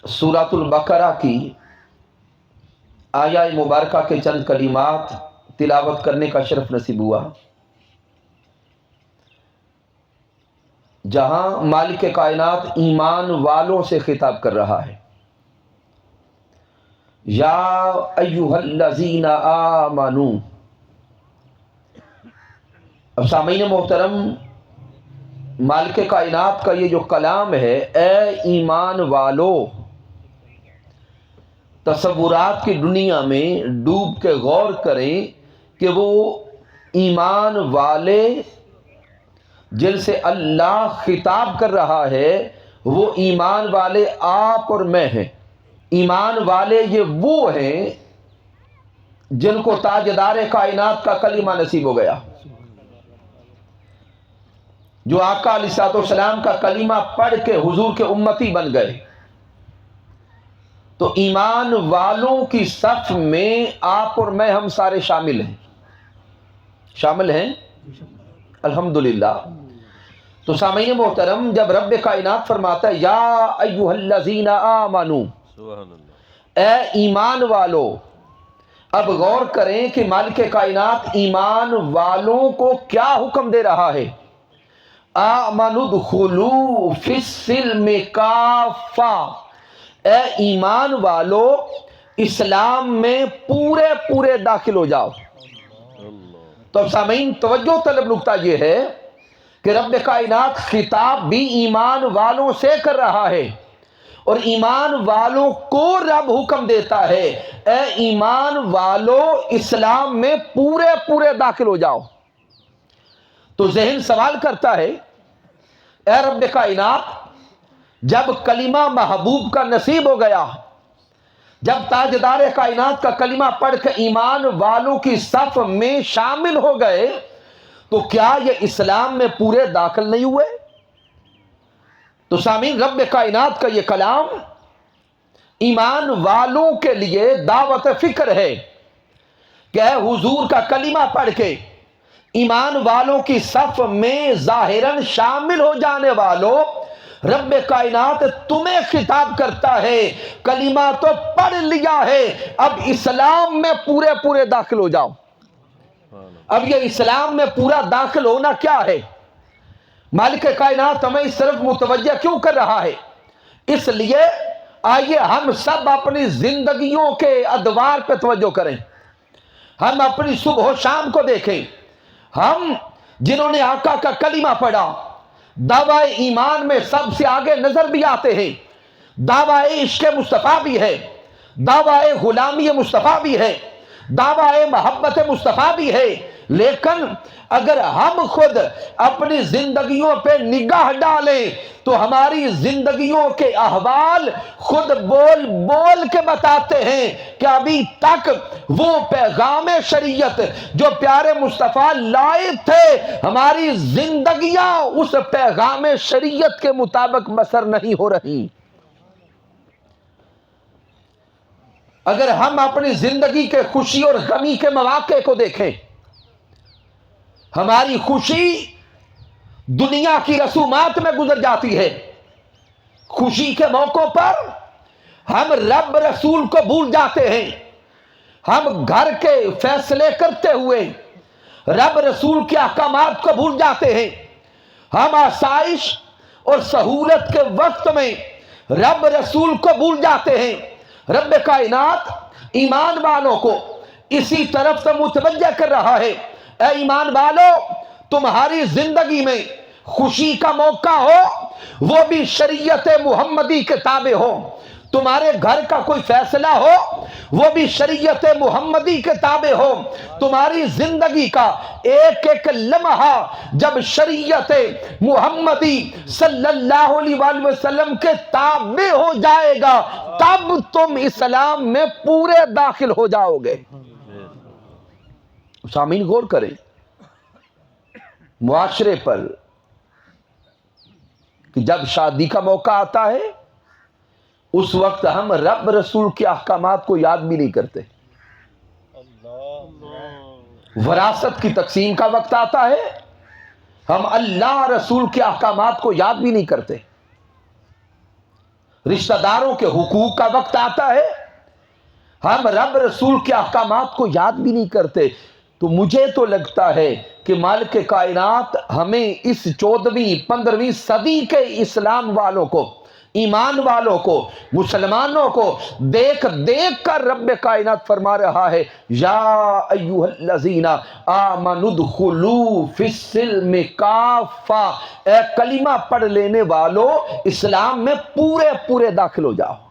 सूरत अल-बकरा की आया मुबारका के चंद कलिमात तिलावत करने का शरफ नसीब हुआ, जहां मालिक कायनात ईमान वालों से खिताब कर रहा है। या अय्युहल्लज़ीना आमनू। अब सामीन मोहतरम, मालिक कायनात का ये जो कलाम है, ए ईमान वालो, तसव्वुरात की दुनिया में डूब के गौर करें कि वो ईमान वाले जिनसे अल्लाह खिताब कर रहा है, वो ईमान वाले आप और मैं हैं। ईमान वाले ये वो हैं जिनको ताजदार कायनात का कलीमा नसीब हो गया, जो आका अलैहिस्सलाम का कलीमा पढ़ के हुजूर के उम्मती बन गए। तो ईमान वालों की सफ में आप और मैं, हम सारे शामिल हैं अल्हम्दुलिल्लाह। तो सामीन मोहतरम, जब रब कायनात फरमाता है या अय्युहल्लज़ीना आमनू, ए ईमान वालो, अब गौर करें कि मालिक कायनात ईमान वालों को क्या हुक्म दे रहा है। आमनुदखुलू फिस्सिल्मि काफ़ा, ए ईमान वालो, इस्लाम में पूरे पूरे दाखिल हो जाओ। तो सामीन तवज्जो तलब नुक्ता यह है कि रब कायनात खिताब भी ईमान वालों से कर रहा है, और ईमान वालों को रब हुक्म देता है, ए ईमान वालों, इस्लाम में पूरे पूरे दाखिल हो जाओ। तो ज़हन सवाल करता है, ए रब कायनात, जब कलिमा महबूब का नसीब हो गया, जब ताजदार कायनात का कलिमा पढ़ के ईमान वालों की सफ में शामिल हो गए, तो क्या ये इस्लाम में पूरे दाखिल नहीं हुए? तो सामीन, रब कायनात का ये कलाम ईमान वालों के लिए दावत फिक्र है कि हुजूर का कलिमा पढ़ के ईमान वालों की सफ में जाहिरन शामिल हो जाने वालों, रब कायनात तुम्हें खिताब करता है, कलिमा तो पढ़ लिया है, अब इस्लाम में पूरे पूरे दाखिल हो जाओ। अब ये इस्लाम में पूरा दाखिल होना क्या है? मालिक कायनात हमें इस तरफ मुतवज्जा क्यों कर रहा है? इसलिए आइए हम सब अपनी जिंदगियों के अदवार पर तवज्जो करें, हम अपनी सुबह शाम को देखें। हम जिन्होंने आका का कलिमा पढ़ा, दावा ईमान में सबसे आगे नजर भी आते हैं, दावा इश्क़ मुस्तफ़ा भी है, दावा गुलामी मुस्तफ़ा भी है, दावा मोहब्बत मुस्तफ़ा भी है। लेकिन अगर हम खुद अपनी जिंदगियों पे निगाह डालें तो हमारी जिंदगियों के अहवाल खुद बोल बोल के बताते हैं कि अभी तक वो पैगाम शरीयत जो प्यारे मुस्तफ़ा लाए थे, हमारी जिंदगियां उस पैगाम शरीयत के मुताबिक बसर नहीं हो रही। अगर हम अपनी जिंदगी के खुशी और गमी के मौके को देखें, हमारी खुशी दुनिया की रसूमात में गुजर जाती है। खुशी के मौकों पर हम रब रसूल को भूल जाते हैं, हम घर के फैसले करते हुए रब रसूल के अहकामात को भूल जाते हैं, हम आसाइश और सहूलत के वक्त में रब रसूल को भूल जाते हैं। रब कायनात ईमान वालों को इसी तरफ से मुतवज्जा कर रहा है, ए ईमान वालों, तुम्हारी जिंदगी में खुशी का मौका हो वो भी शरीयत मुहम्मदी के ताबे हो, तुम्हारे घर का कोई फैसला हो वो भी शरीयत मुहम्मदी के ताबे हो, तुम्हारी जिंदगी का एक एक लम्हा जब शरीयत मुहम्मदी सल्लल्लाहु अलैहि वसल्लम के ताबे हो जाएगा, तब तुम इस्लाम में पूरे दाखिल हो जाओगे। सामीन गौर करें, मुआशरे पर कि जब शादी का मौका आता है उस वक्त हम रब रसूल के अहकामात को याद भी नहीं करते। वरासत की तकसीम का वक्त आता है, हम अल्लाह रसूल के अहकामात को याद भी नहीं करते। رشتہ داروں کے حقوق کا وقت آتا ہے ہم رب رسول کے احکامات کو یاد بھی نہیں کرتے. تو مجھے تو لگتا ہے کہ مالک کائنات ہمیں اس 14ویں 15ویں صدی کے اسلام والوں کو، ایمان والوں کو، مسلمانوں کو دیکھ دیکھ کر رب کائنات فرما رہا ہے یا ایھا الذین آمنوا ادخلوا فی السلم کافہ، اے کلمہ پڑھ لینے والو اسلام میں پورے پورے داخل ہو جاؤ.